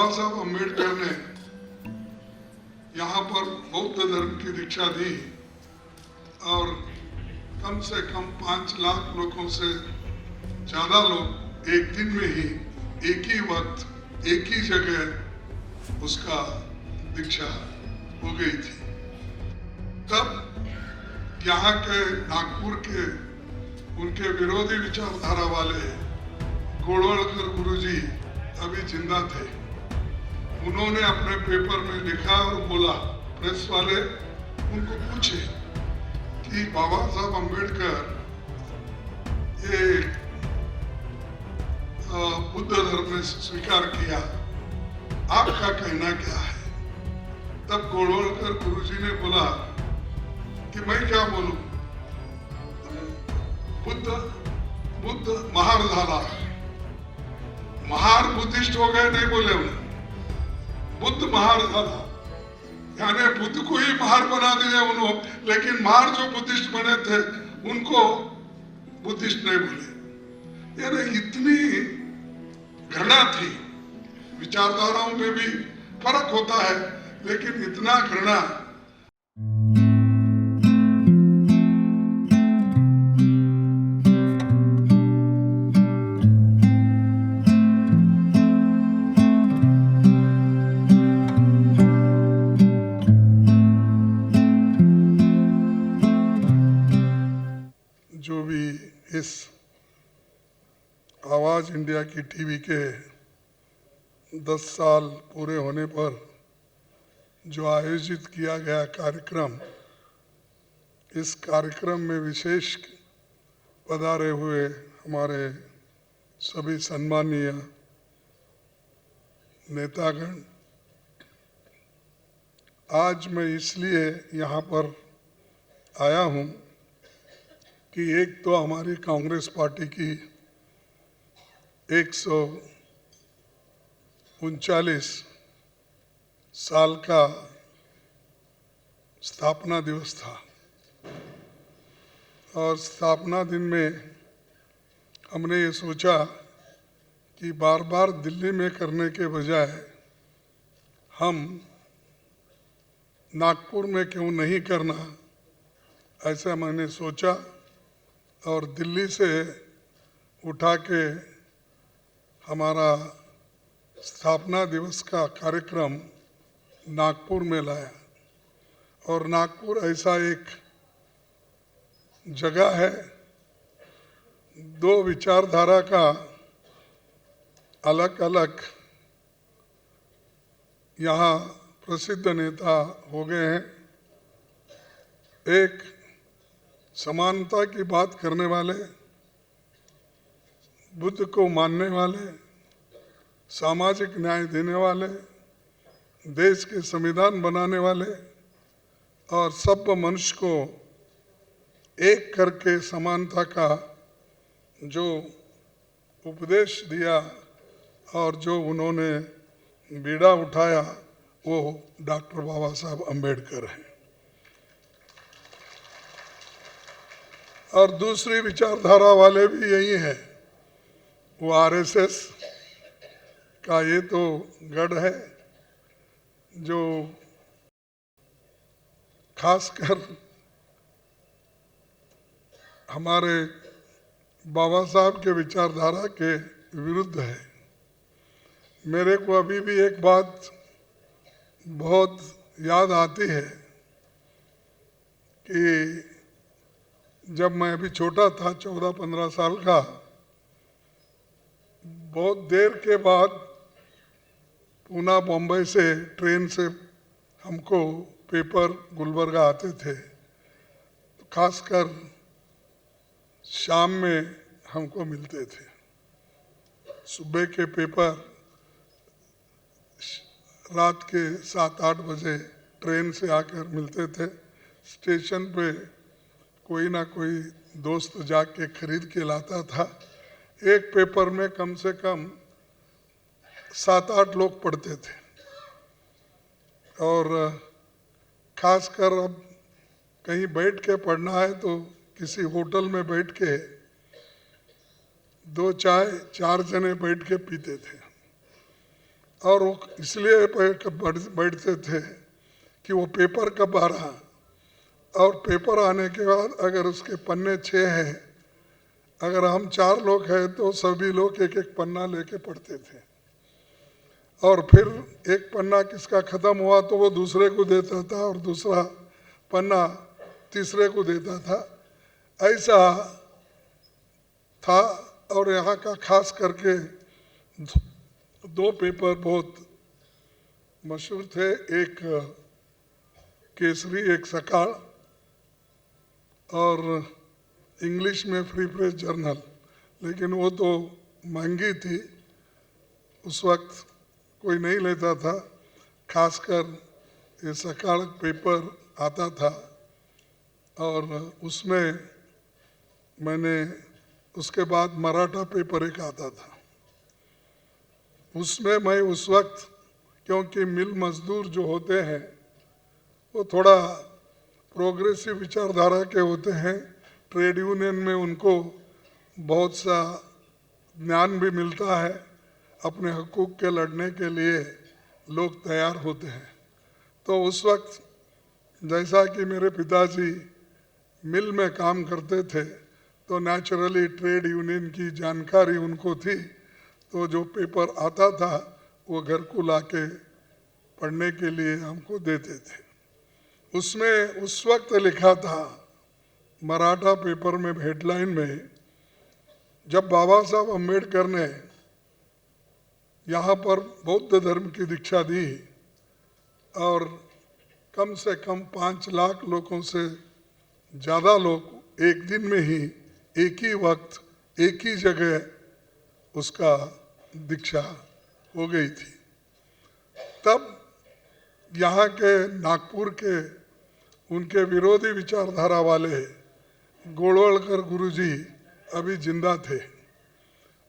बाबा साहब अम्बेडकर ने यहाँ पर बौद्ध धर्म की दीक्षा दी और कम से कम 5 लाख लोगों से ज्यादा लोग एक दिन में ही एक ही वक्त एक ही जगह उसका दीक्षा हो गई थी। तब यहाँ के नागपुर के उनके विरोधी विचारधारा वाले गोलवलकर गुरुजी अभी जिंदा थे। उन्होंने अपने पेपर में लिखा और बोला, प्रेस वाले उनको पूछे कि बाबा साहब अम्बेडकर ये बुद्ध धर्म ने स्वीकार किया, आपका कहना क्या है? तब गोलवलकर गुरुजी ने बोला कि मैं क्या बोलूं, बुद्ध महार झाला, महार बुद्धिस्ट हो गए नहीं बोले उन्हें, बुद्ध महार झाला, यानी बुद्ध को ही महार बना दिया उन्होंने, लेकिन महार जो बुद्धिस्ट बने थे उनको बुद्धिस्ट नहीं बोले। यानी इतनी घृणा थी। विचारधाराओं में भी फर्क होता है, लेकिन इतना घृणा। जो भी इस आवाज इंडिया की टीवी के 10 साल पूरे होने पर जो आयोजित किया गया कार्यक्रम, इस कार्यक्रम में विशेष पधारे हुए हमारे सभी सम्मानीय नेतागण, आज मैं इसलिए यहाँ पर आया हूँ कि एक तो हमारी कांग्रेस पार्टी की 139 साल का स्थापना दिवस था और स्थापना दिन में हमने ये सोचा कि बार बार दिल्ली में करने के बजाय हम नागपुर में क्यों नहीं करना, ऐसा मैंने सोचा और दिल्ली से उठा के हमारा स्थापना दिवस का कार्यक्रम नागपुर में लाया। और नागपुर ऐसा एक जगह है, दो विचारधारा का अलग अलग यहाँ प्रसिद्ध नेता हो गए हैं। एक समानता की बात करने वाले, बुद्ध को मानने वाले, सामाजिक न्याय देने वाले, देश के संविधान बनाने वाले और सब मनुष्य को एक करके समानता का जो उपदेश दिया और जो उन्होंने बीड़ा उठाया, वो डॉक्टर बाबा साहब अम्बेडकर हैं। और दूसरी विचारधारा वाले भी यही है, वो आरएसएस का ये तो गढ़ है जो खासकर हमारे बाबा साहब के विचारधारा के विरुद्ध है। मेरे को अभी भी एक बात बहुत याद आती है कि जब मैं अभी छोटा था, 14-15 साल का, बहुत देर के बाद पूना बॉम्बे से ट्रेन से हमको पेपर गुलबर्गा आते थे। तो खासकर शाम में हमको मिलते थे। सुबह के पेपर रात के 7-8 बजे ट्रेन से आकर मिलते थे। स्टेशन पे कोई ना कोई दोस्त जाके खरीद के लाता था। एक पेपर में कम से कम 7-8 लोग पढ़ते थे। और खासकर अब कहीं बैठ के पढ़ना है तो किसी होटल में बैठ के 2 चाय 4 जने बैठ के पीते थे। और वो इसलिए बैठते थे कि वो पेपर कब आ रहा, और पेपर आने के बाद अगर उसके पन्ने 6 हैं, अगर हम 4 लोग हैं तो सभी लोग एक एक पन्ना लेके पढ़ते थे, और फिर एक पन्ना किसका ख़त्म हुआ तो वो दूसरे को देता था और दूसरा पन्ना तीसरे को देता था, ऐसा था। और यहाँ का खास करके 2 पेपर बहुत मशहूर थे, एक केसरी एक सकाळ, और इंग्लिश में फ्री प्रेस जर्नल, लेकिन वो तो महंगी थी, उस वक्त कोई नहीं लेता था। खासकर ये सकाळ पेपर आता था, और उसमें मैंने उसके बाद मराठा पेपर एक आता था, उसमें मैं उस वक्त, क्योंकि मिल मजदूर जो होते हैं वो थोड़ा प्रोग्रेसिव विचारधारा के होते हैं, ट्रेड यूनियन में उनको बहुत सा ज्ञान भी मिलता है, अपने हकूक़ के लड़ने के लिए लोग तैयार होते हैं। तो उस वक्त जैसा कि मेरे पिताजी मिल में काम करते थे तो नेचुरली ट्रेड यूनियन की जानकारी उनको थी, तो जो पेपर आता था वो घर को लाके पढ़ने के लिए हमको देते थे। उसमें उस वक्त लिखा था मराठा पेपर में हेडलाइन में, जब बाबा साहब अम्बेडकर ने यहाँ पर बौद्ध धर्म की दीक्षा दी और कम से कम 5 लाख लोगों से ज़्यादा लोग एक दिन में ही एक ही वक्त एक ही जगह उसका दीक्षा हो गई थी, तब यहाँ के नागपुर के उनके विरोधी विचारधारा वाले गोलवलकर गुरुजी अभी जिंदा थे।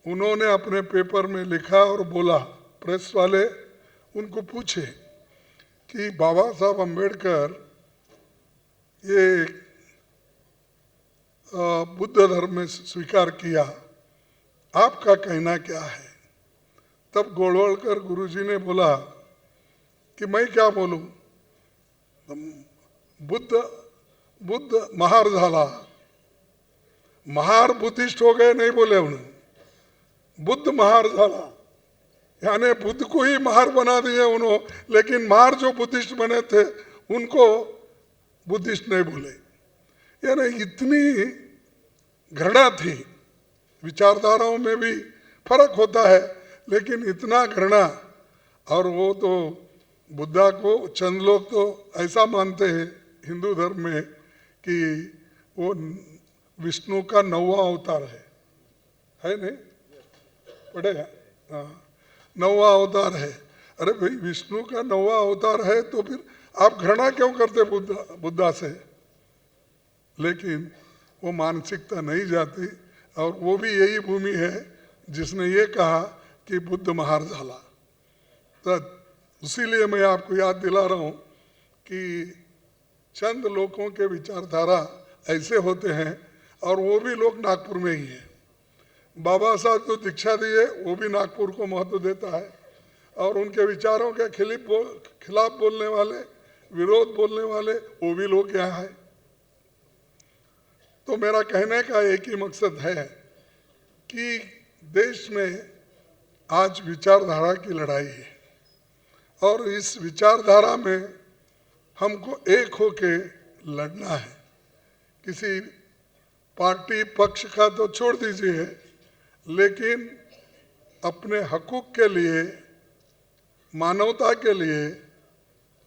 उन्होंने अपने पेपर में लिखा और बोला, प्रेस वाले उनको पूछे कि बाबा साहब अम्बेडकर ये बुद्ध धर्म में स्वीकार किया, आपका कहना क्या है? तब गोलवलकर गुरुजी ने बोला कि मैं क्या बोलूं, बुद्ध महार झाला, महार बुद्धिस्ट हो गए नहीं बोले उन्हें, बुद्ध महार झाला, यानी बुद्ध को ही महार बना दिए उन्होंने, लेकिन महार जो बुद्धिस्ट बने थे उनको बुद्धिस्ट नहीं बोले। यानी इतनी घृणा थी, विचारधाराओं में भी फर्क होता है लेकिन इतना घृणा। और वो तो बुद्धा को चंद लोग तो ऐसा मानते हैं हिंदू धर्म में कि वो विष्णु का 9वां अवतार है नहीं? पढ़ेगा? हाँ, 9वां अवतार है। अरे भाई, विष्णु का 9वां अवतार है तो फिर आप घृणा क्यों करते बुद्धा से? लेकिन वो मानसिकता नहीं जाती, और वो भी यही भूमि है जिसने ये कहा कि बुद्ध महार झाला। तो इसीलिए मैं आपको याद दिला रहा हूँ कि चंद लोगों के विचारधारा ऐसे होते हैं, और वो भी लोग नागपुर में ही हैं। बाबा साहब जो दीक्षा दिए वो भी नागपुर को महत्व देता है, और उनके विचारों के खिलाफ बोलने वाले, विरोध बोलने वाले वो भी लोग यहाँ हैं। तो मेरा कहने का एक ही मकसद है कि देश में आज विचारधारा की लड़ाई है, और इस विचारधारा में हमको एक होके लड़ना है। किसी पार्टी पक्ष का तो छोड़ दीजिए, लेकिन अपने हकूक़ के लिए, मानवता के लिए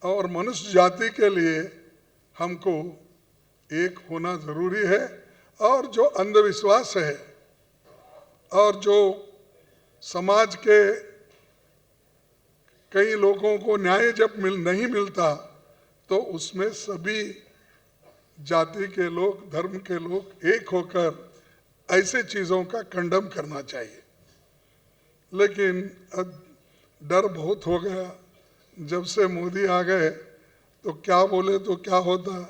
और मनुष्य जाति के लिए हमको एक होना ज़रूरी है। और जो अंधविश्वास है और जो समाज के कई लोगों को न्याय जब नहीं मिलता तो उसमें सभी जाति के लोग, धर्म के लोग एक होकर ऐसे चीज़ों का कंडम करना चाहिए। लेकिन अब डर बहुत हो गया, जब से मोदी आ गए तो क्या बोले तो क्या होता है,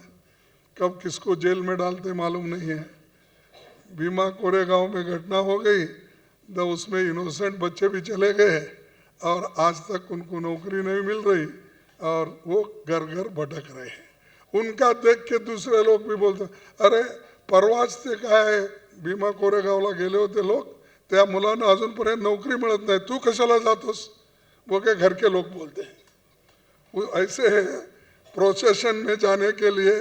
कब किसको जेल में डालते मालूम नहीं है। भीमा कोरेगांव में घटना हो गई तो उसमें इनोसेंट बच्चे भी चले गए, और आज तक उनको नौकरी नहीं मिल रही और वो घर घर भटक रहे हैं। उनका देख के दूसरे लोग भी बोलते, अरे परवाच ते काय भीमा कोरेगावला गेले होते लोक, त्या मुलांना अजूनपर्यंत नोकरी मिळत नाही, तू कशाला जातोस, वो के घर के लोग बोलते हैं। वो ऐसे प्रोसेशन में जाने के लिए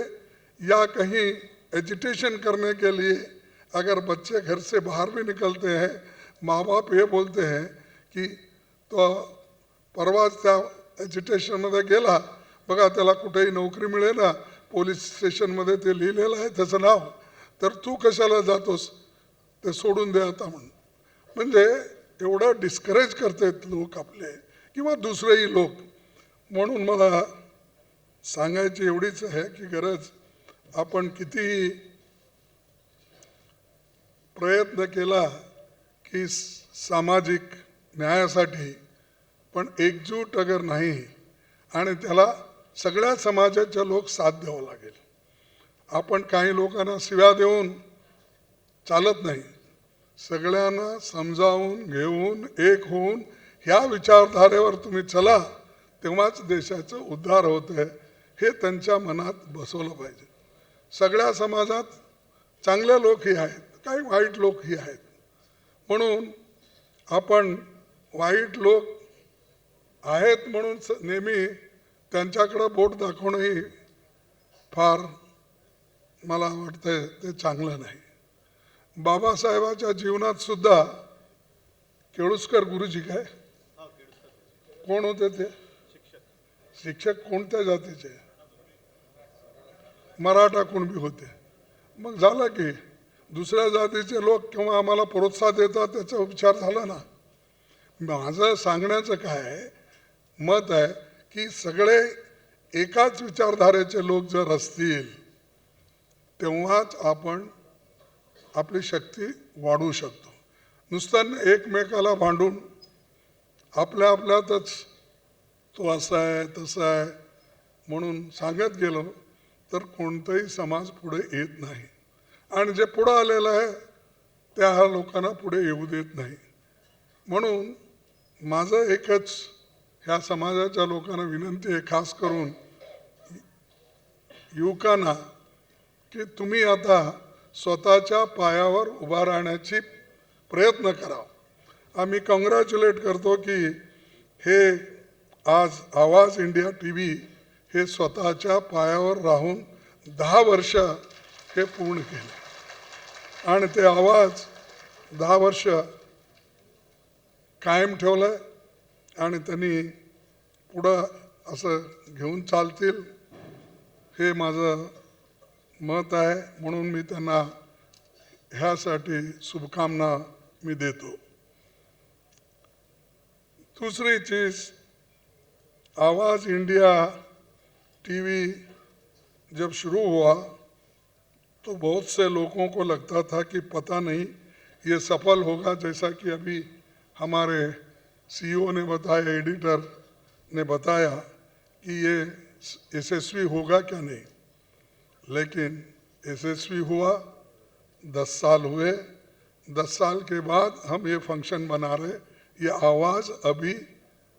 या कहीं एजिटेशन करने के लिए अगर बच्चे घर से बाहर भी निकलते हैं, माँ बाप ये बोलते हैं कि तो परवाच त्या एजिटेशनमध्ये गेला बघा, त्याला कुठेही नोकरी मिळेना, पोलीस स्टेशनमध्ये ते लिहिलेलं आहे त्याचं नाव, तर तू कशाला जातोस, ते सोडून दे आता म्हणून. म्हणजे एवढं डिस्करेज करतात लोक आपले किंवा दुसरेही लोक. म्हणून मला सांगायची एवढीच आहे की गरज आपण कितीही प्रयत्न केला की सामाजिक न्यायासाठी, पण एकजूट अगर नाही आणि त्याला सगळ्या समाजाचे लोक साथ द्यावं लागेल. आपण काही लोकांना शिव्या देऊन चालत नाही, सगळ्यांना समजावून घेऊन एक होऊन ह्या विचारधारेवर तुम्ही चला, तेव्हाच देशाचं उद्धार होतं हे त्यांच्या मनात बसवलं पाहिजे. सगळ्या समाजात चांगले लोकही आहेत, काही वाईट लोकही आहेत. म्हणून आपण वाईट लोक आहेत म्हणून नेहमी त्यांच्याकडे बोट दाखवणंही फार मला वाटतंय ते चांगलं नाही. बाबासाहेबांच्या जीवनात सुद्धा केळुस्कर गुरुजी काय कोण होते ते शिक्षक, कोणत्या जातीचे, मराठा कुणबी होते. मग झालं की दुसऱ्या जातीचे लोक किंवा आम्हाला प्रोत्साहन देतात त्याचा उपचार झाला ना. माझं सांगण्याचं काय मत आहे की सगळे एकाच विचारधारेचे लोक जर असतील तेव्हाच आपण आपली शक्ती वाढवू शकतो. नुसतं एकमेकाला भांडून आपल्या आपल्यातच तो असा आहे तसा आहे म्हणून सांगत गेलो तर कोणताही समाज पुढे येत नाही आणि जे पुढे आलेलं आहे त्या लोकांना पुढे येऊ देत नाही. म्हणून माझं एकच ह्या समाजाच्या लोकांना विनंती आहे, खास करून युवकांना, की तुम्ही आता स्वतःच्या पायावर उभा राहण्याची प्रयत्न करा. आम्ही कॉंग्रॅच्युलेट करतो की हे आज आवाज इंडिया टीव्ही हे स्वतःच्या पायावर राहून 10 वर्ष हे पूर्ण केले आणि ते आवाज 10 वर्ष कायम ठेवलं आणि त्यांनी पुढं असं घेऊन चालतील हे माझं मत आहे. म्हणून मी त्यांना ह्यासाठी शुभकामना मी देतो. दूसरी चीज़, आवाज़ इंडिया टीवी जब शुरू हुआ तो बहुत से लोगों को लगता था कि पता नहीं ये सफल होगा, जैसा कि अभी हमारे सीईओ ने बताया, एडिटर ने बताया कि ये यशस्वी होगा क्या नहीं. लेकिन यशस्वी हुआ. 10 साल हुए. 10 साल के बाद हम ये फंक्शन बना रहे. ये आवाज़ अभी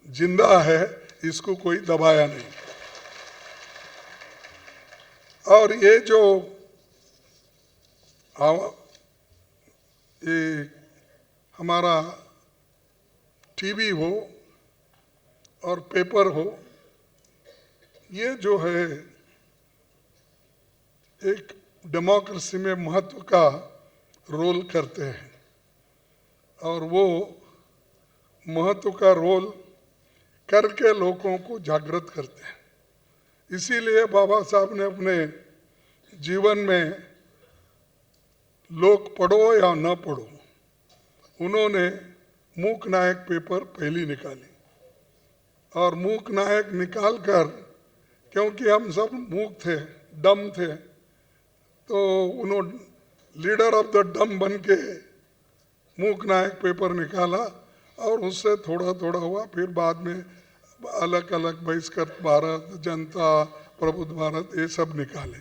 जिंदा है, इसको कोई दबाया नहीं. और ये जो ये हमारा टीवी हो और पेपर हो, ये जो है एक डेमोक्रेसी में महत्व का रोल करते हैं और वो महत्व का रोल करके लोगों को जागृत करते हैं. इसीलिए बाबा साहब ने अपने जीवन में लोग पढ़ो या न पढ़ो, उन्होंने मूक नायक पेपर पहली निकाली और मूक नायक निकाल कर, क्योंकि हम सब मूक थे, डम थे, तो उन्होंने लीडर ऑफ द डम बन के मूक नायक पेपर निकाला और उससे थोड़ा थोड़ा हुआ. फिर बाद में अलग अलग बहिष्कृत भारत, जनता, प्रबुद्ध भारत, ये सब निकाले.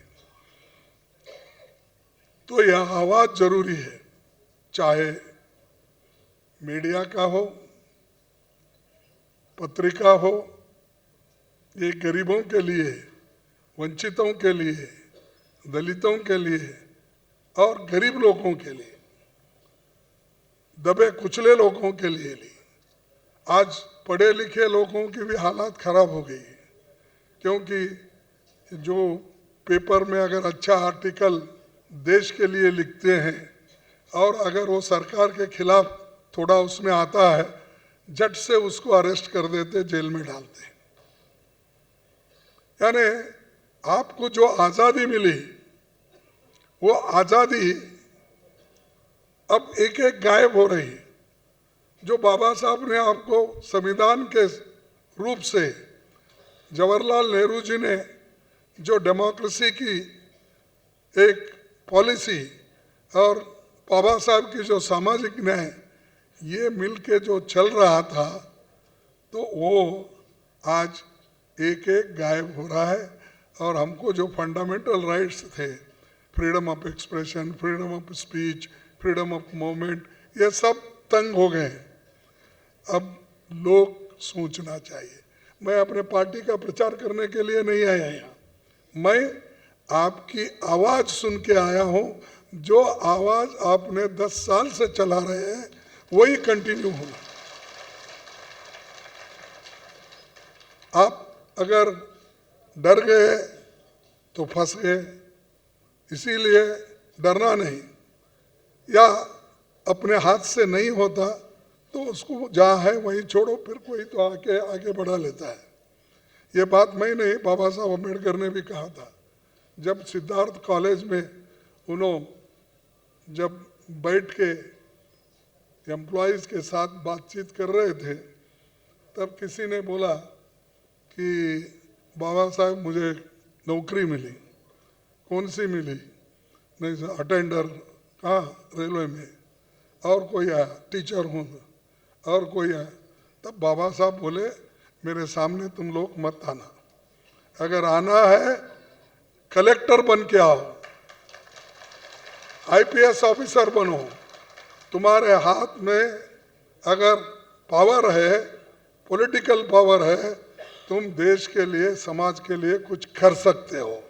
तो यह आवाज़ जरूरी है, चाहे मीडिया का हो, पत्रिका हो, ये गरीबों के लिए, वंचितों के लिए, दलितों के लिए और गरीब लोगों के लिए, दबे कुचले लोगों के लिए ली। आज पढ़े लिखे लोगों की भी हालात खराब हो गई, क्योंकि जो पेपर में अगर अच्छा आर्टिकल देश के लिए लिखते हैं और अगर वो सरकार के खिलाफ थोड़ा उसमें आता है, झट से उसको अरेस्ट कर देते, जेल में डालते। यानी आपको जो आज़ादी मिली, वो आज़ादी अब एक एक गायब हो रही। जो बाबा साहब ने आपको संविधान के रूप से, जवाहरलाल नेहरू जी ने जो डेमोक्रेसी की एक पॉलिसी और बाबा साहब की जो सामाजिक न्याय, ये मिलके जो चल रहा था, तो वो आज एक एक गायब हो रहा है। और हमको जो फंडामेंटल राइट्स थे, freedom of expression, freedom of speech, freedom of movement, ये सब तंग हो गए। अब लोग सोचना चाहिए। मैं अपने पार्टी का प्रचार करने के लिए नहीं आया यहाँ, मैं आपकी आवाज़ सुन के आया हूँ। जो आवाज़ आपने 10 साल से चला रहे हैं, वही कंटिन्यू होना। आप अगर डर गए तो फंस गए, इसीलिए डरना नहीं, या अपने हाथ से नहीं होता तो उसको जहाँ है वहीं छोड़ो, फिर कोई तो आके आगे बढ़ा लेता है। ये बात मैं नहीं, बाबा साहब अम्बेडकर ने भी कहा था। जब सिद्धार्थ कॉलेज में उन्होंने जब बैठ के एम्प्लॉयज़ के साथ बातचीत कर रहे थे, तब किसी ने बोला कि बाबा साहब मुझे नौकरी मिली। कौन सी मिली? नहीं सर, अटेंडर। कहाँ? रेलवे में। और कोई आया? टीचर हूँ। और कोई आया? तब बाबा साहब बोले, मेरे सामने तुम लोग मत आना, अगर आना है कलेक्टर बन के आओ, आईपीएस ऑफिसर बनो। तुम्हारे हाथ में अगर पावर है, पॉलिटिकल पावर है, तुम देश के लिए, समाज के लिए कुछ कर सकते हो।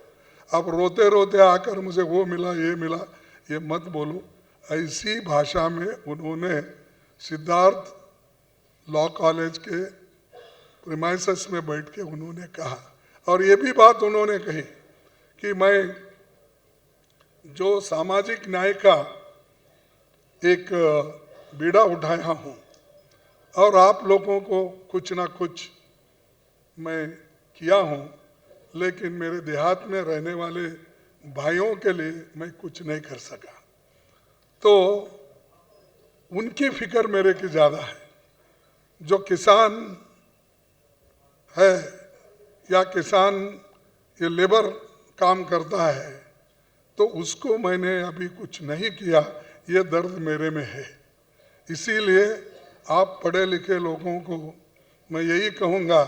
अब रोते रोते आकर मुझे वो मिला, ये मिला, ये मत बोलो। ऐसी भाषा में उन्होंने सिद्धार्थ लॉ कॉलेज के प्रीमाइसेस में बैठ के उन्होंने कहा। और ये भी बात उन्होंने कही कि मैं जो सामाजिक न्याय का एक बीड़ा उठाया हूँ और आप लोगों को कुछ ना कुछ मैं किया हूँ, लेकिन मेरे देहात में रहने वाले भाइयों के लिए मैं कुछ नहीं कर सका। तो उनकी फिक्र मेरे की ज़्यादा है। जो किसान है या किसान ये लेबर काम करता है, तो उसको मैंने अभी कुछ नहीं किया, ये दर्द मेरे में है। इसीलिए आप पढ़े लिखे लोगों को मैं यही कहूँगा,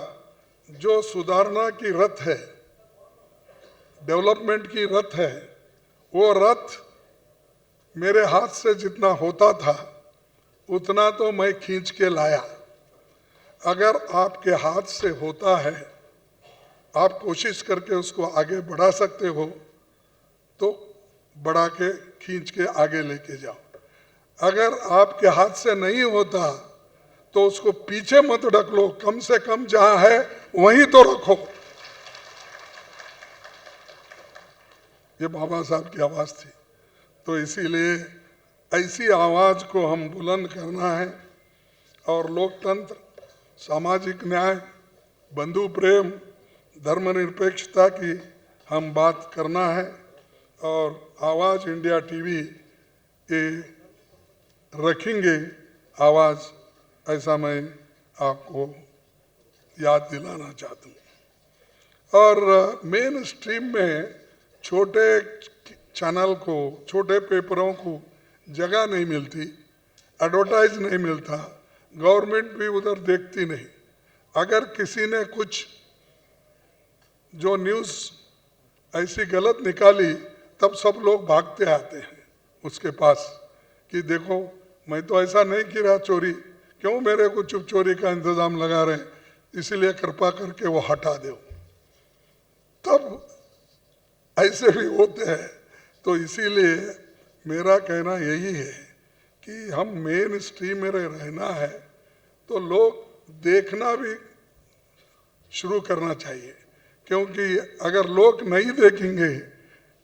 जो सुधारना की रथ है, डेवलपमेंट की रथ है, वो रथ मेरे हाथ से जितना होता था उतना तो मैं खींच के लाया। अगर आपके हाथ से होता है, आप कोशिश करके उसको आगे बढ़ा सकते हो, तो बढ़ा के खींच के आगे लेके जाओ। अगर आपके हाथ से नहीं होता तो उसको पीछे मत ढकलो, कम से कम जहां है वहीं तो रखो। ये बाबा साहब की आवाज थी। तो इसीलिए ऐसी आवाज को हम बुलंद करना है और लोकतंत्र, सामाजिक न्याय, बंधु प्रेम, धर्मनिरपेक्षता की हम बात करना है। और आवाज़ इंडिया टीवी ये रखेंगे आवाज़, ऐसा मैं आपको याद दिलाना चाहता हूँ। और मेन स्ट्रीम में छोटे चैनल को, छोटे पेपरों को जगह नहीं मिलती, एडवर्टाइज नहीं मिलता, गवर्नमेंट भी उधर देखती नहीं। अगर किसी ने कुछ जो न्यूज़ ऐसी गलत निकाली, तब सब लोग भागते आते हैं उसके पास कि देखो मैं तो ऐसा नहीं किया चोरी, क्यों मेरे को चुप चोरी का इंतज़ाम लगा रहे हैं। इसलिए कृपा करके वो हटा दो। तब ऐसे भी होते हैं। तो इसीलिए मेरा कहना यही है कि हम मेन स्ट्रीम में रहना है तो लोग देखना भी शुरू करना चाहिए, क्योंकि अगर लोग नहीं देखेंगे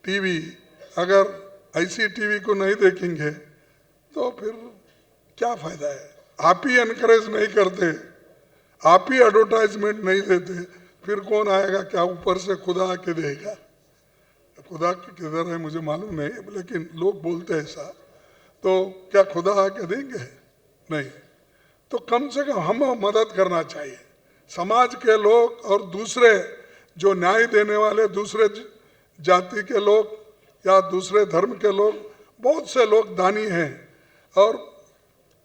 टीवी, अगर ऐसी टीवी को नहीं देखेंगे तो फिर क्या फायदा है। आप ही एनकरेज नहीं करते, आप ही एडवर्टाइजमेंट नहीं देते, फिर कौन आएगा? क्या ऊपर से खुदा आके देगा? खुदा किधर है मुझे मालूम नहीं, लेकिन लोग बोलते हैं ऐसा। तो क्या खुदा आके देंगे? नहीं। तो कम से कम हमें मदद करना चाहिए। समाज के लोग और दूसरे जो न्याय देने वाले दूसरे जाति के लोग या दूसरे धर्म के लोग, बहुत से लोग दानी हैं और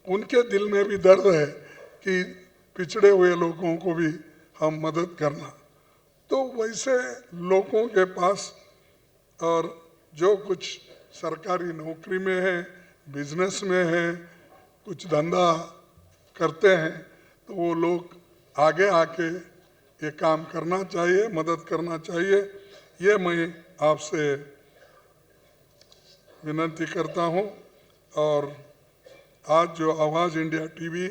उनके दिल में भी दर्द है कि पिछड़े हुए लोगों को भी हम मदद करना। तो वैसे लोगों के पास और जो कुछ सरकारी नौकरी में है, बिजनेस में है, कुछ धंधा करते हैं, तो वो लोग आगे आके ये काम करना चाहिए, मदद करना चाहिए। ये मैं आपसे विनती करता हूँ। और आज जो आवाज़ इंडिया टीवी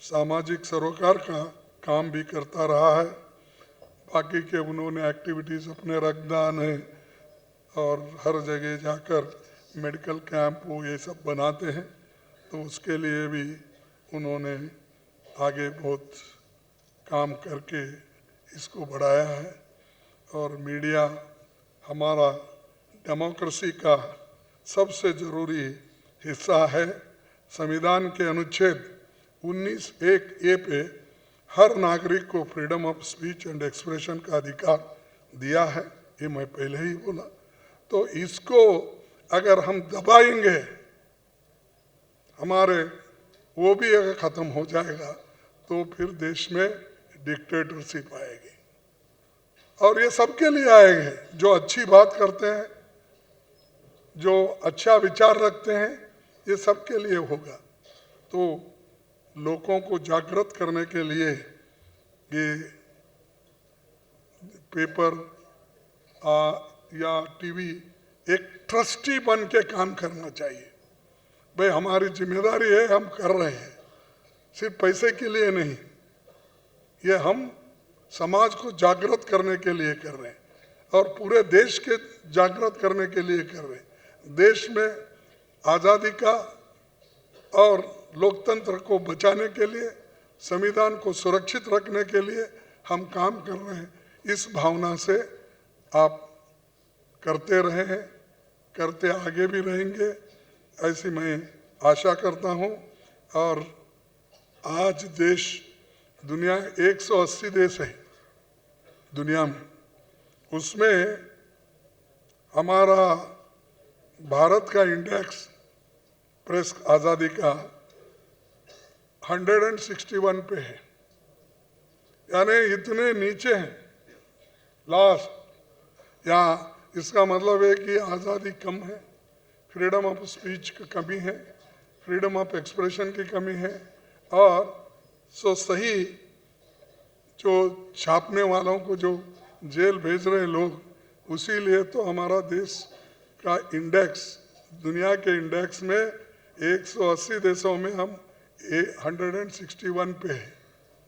सामाजिक सरोकार का काम भी करता रहा है, बाकी के उन्होंने एक्टिविटीज़ अपने रक्तदान है और हर जगह जाकर मेडिकल कैंप वो ये सब बनाते हैं, तो उसके लिए भी उन्होंने आगे बहुत काम करके इसको बढ़ाया है। और मीडिया हमारा डेमोक्रेसी का सबसे ज़रूरी हिस्सा है। संविधान के अनुच्छेद 19(1)(a) पे हर नागरिक को freedom of speech and expression का अधिकार दिया है, ये मैं पहले ही बोला। तो इसको अगर हम दबाएंगे, हमारे वो भी अगर ख़त्म हो जाएगा तो फिर देश में डिक्टेटरशिप आएगी। और ये सबके लिए आएंगे, जो अच्छी बात करते हैं, जो अच्छा विचार रखते हैं, ये सबके लिए होगा। तो लोगों को जागृत करने के लिए ये पेपर या टीवी एक ट्रस्टी बन के काम करना चाहिए। भाई हमारी जिम्मेदारी है, हम कर रहे हैं, सिर्फ पैसे के लिए नहीं, ये हम समाज को जागृत करने के लिए कर रहे हैं और पूरे देश के जागृत करने के लिए कर रहे हैं। देश में आज़ादी का और लोकतंत्र को बचाने के लिए, संविधान को सुरक्षित रखने के लिए हम काम कर रहे हैं। इस भावना से आप करते रहे हैं, करते आगे भी रहेंगे, ऐसी मैं आशा करता हूं। और आज देश, दुनिया 180 देश है दुनिया में, उसमें हमारा भारत का इंडेक्स प्रेस आज़ादी का 161 पे है, यानी इतने नीचे हैं लास्ट। यहाँ इसका मतलब है कि आज़ादी कम है, फ्रीडम ऑफ स्पीच की कमी है, फ्रीडम ऑफ एक्सप्रेशन की कमी है। और सही जो छापने वालों को जो जेल भेज रहे लोग, उसी लिए तो हमारा देश का इंडेक्स, दुनिया के इंडेक्स में 180 देशों में हम 161 पे है,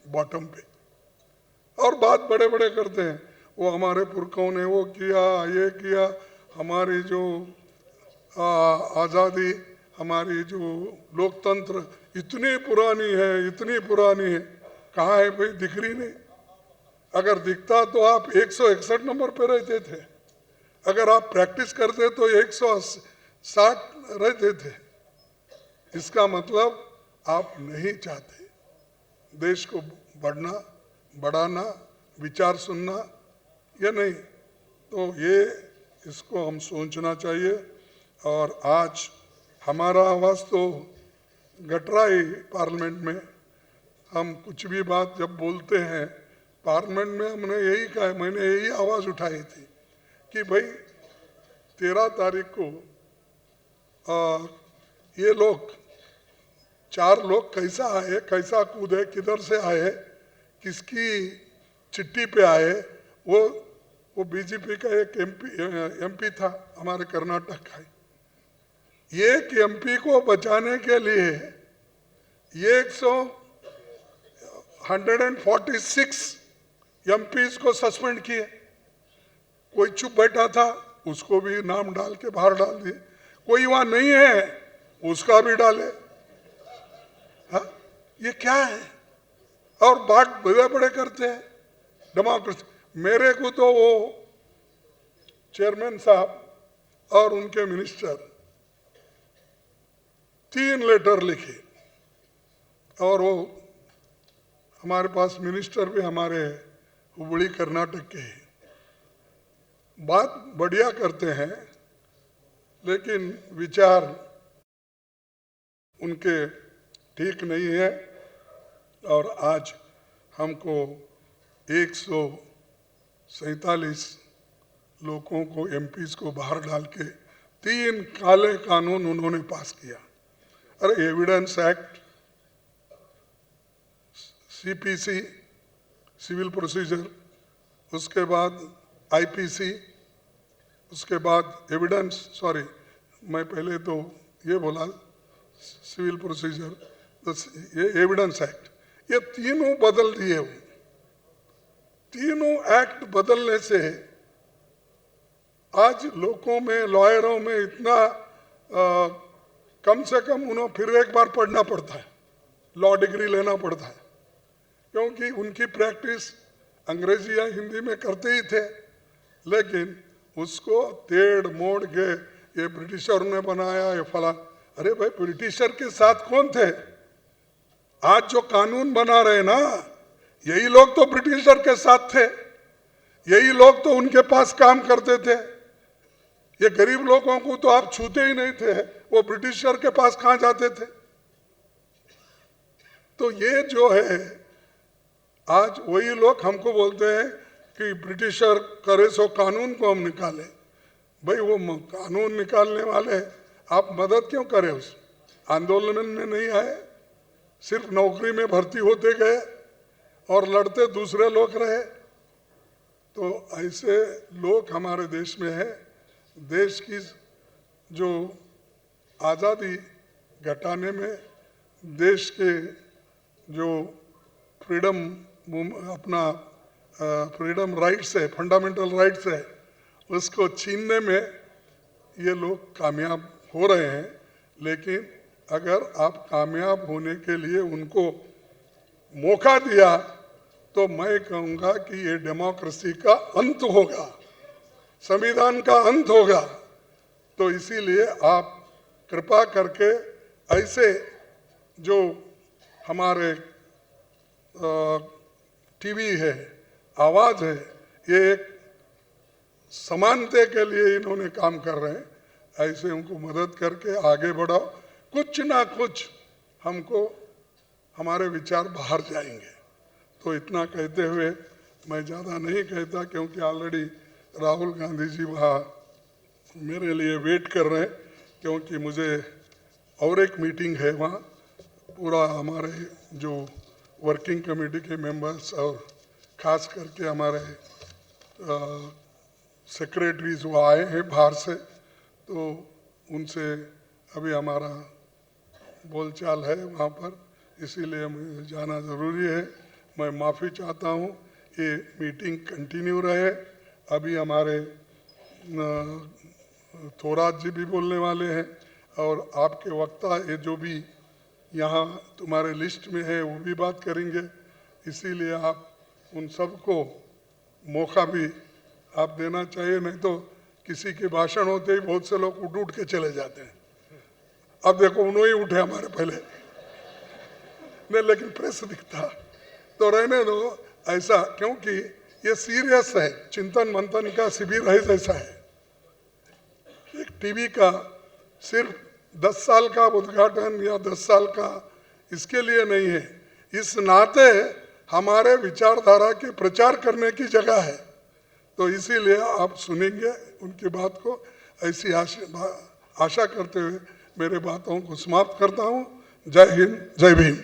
बॉटम पे। और बात बड़े बड़े करते हैं, वो हमारे पुरखों ने वो किया, ये किया, हमारी जो आज़ादी, हमारी जो लोकतंत्र इतनी पुरानी है, इतनी पुरानी है। कहाँ है भाई? दिख रही नहीं। अगर दिखता तो आप 161 नंबर पे रहते थे, अगर आप प्रैक्टिस करते तो 160 रहते थे। इसका मतलब आप नहीं चाहते देश को बढ़ाना, विचार सुनना, या नहीं? तो ये इसको हम सोचना चाहिए। और आज हमारा आवाज़ तो गटरा ही पार्लियामेंट में, हम कुछ भी बात जब बोलते हैं पार्लियामेंट में, हमने यही कहा, मैंने यही आवाज़ उठाई थी कि भाई 13 तारीख को ये लोग 4 लोग कैसा आए, कैसा कूदे, किधर से आए, किसकी चिट्ठी पे आए, वो बीजेपी का एक एमपी था हमारे कर्नाटक का। एक एमपी को बचाने के लिए 146 एमपीज को सस्पेंड किए। कोई चुप बैठा था, उसको भी नाम डाल के बाहर डाल दिए। कोई वहां नहीं है, उसका भी डाले। हाँ, ये क्या है? और बात बड़े बड़े करते हैं डेमोक्रेसी। मेरे को तो वो चेयरमैन साहब और उनके मिनिस्टर 3 लेटर लिखे, और वो हमारे पास मिनिस्टर भी हमारे हुबली कर्नाटक के हैं। बात बढ़िया करते हैं, लेकिन विचार उनके ठीक नहीं है। और आज हमको 147 लोगों को, एमपीज को बाहर डाल के 3 काले कानून उन्होंने पास किया। अरे evidence act, CPC civil procedure, उसके बाद आईपीसी, उसके बाद एविडेंस, सॉरी मैं पहले तो ये बोला सिविल प्रोसीजर, ये एविडेंस एक्ट, ये तीनों बदल दिए। तीनों एक्ट बदलने से आज लोगों में, लॉयरों में इतना कम से कम उन्हें फिर एक बार पढ़ना पड़ता है, लॉ डिग्री लेना पड़ता है, क्योंकि उनकी प्रैक्टिस अंग्रेजी या हिंदी में करते ही थे। लेकिन उसको तेड़ मोड़ के ये ब्रिटिशर ने बनाया, ये फला। अरे भाई, ब्रिटिशर के साथ कौन थे? आज जो कानून बना रहे ना, यही लोग तो ब्रिटिशर के साथ थे, यही लोग तो उनके पास काम करते थे। ये गरीब लोगों को तो आप छूते ही नहीं थे, वो ब्रिटिशर के पास कहां जाते थे? तो ये जो है, आज वही लोग हमको बोलते हैं कि ब्रिटिशर करे सो कानून को हम निकाले। भाई, वो कानून निकालने वाले आप मदद क्यों करें? उस आंदोलन में नहीं आए, सिर्फ नौकरी में भर्ती होते गए और लड़ते दूसरे लोग रहे। तो ऐसे लोग हमारे देश में है। देश की जो आज़ादी घटाने में, देश के जो फ्रीडम, अपना फ्रीडम राइट्स है, फंडामेंटल राइट्स है, उसको छीनने में ये लोग कामयाब हो रहे हैं। लेकिन अगर आप कामयाब होने के लिए उनको मौका दिया, तो मैं कहूँगा कि ये डेमोक्रेसी का अंत होगा, संविधान का अंत होगा। तो इसीलिए आप कृपा करके ऐसे जो हमारे टीवी है, आवाज़ है, ये एक समानता के लिए इन्होंने काम कर रहे हैं, ऐसे उनको मदद करके आगे बढ़ाओ। कुछ ना कुछ हमको, हमारे विचार बाहर जाएंगे। तो इतना कहते हुए मैं ज़्यादा नहीं कहता, क्योंकि ऑलरेडी राहुल गांधी जी वहाँ मेरे लिए वेट कर रहे हैं, क्योंकि मुझे और एक मीटिंग है वहाँ। पूरा हमारे जो वर्किंग कमेटी के मेंबर्स और ख़ास करके हमारे सेक्रेटरीज वो आए हैं बाहर से, तो उनसे अभी हमारा बोलचाल है वहाँ पर, इसीलिए मुझे जाना ज़रूरी है। मैं माफ़ी चाहता हूँ, ये मीटिंग कंटिन्यू रहे। अभी हमारे थोराज जी भी बोलने वाले हैं, और आपके वक्ता ये जो भी यहाँ तुम्हारे लिस्ट में है वो भी बात करेंगे। इसीलिए आप उन सबको मौका भी आप देना चाहिए, नहीं तो किसी के भाषण होते ही बहुत से लोग उठ के चले जाते हैं। अब देखो, उन्होंने ही उठे हमारे पहले नहीं, लेकिन प्रेस दिखता तो रहने दो ऐसा, क्योंकि ये सीरियस है, चिंतन मंथन का शिविर है जैसा है। एक टीवी का सिर्फ 10 साल का उद्घाटन या 10 साल का इसके लिए नहीं है, इस नाते हमारे विचारधारा के प्रचार करने की जगह है। तो इसीलिए आप सुनेंगे उनकी बात को। ऐसी आशा करते हुए मेरे बातों को समाप्त करता हूँ। जय हिंद, जय भीम।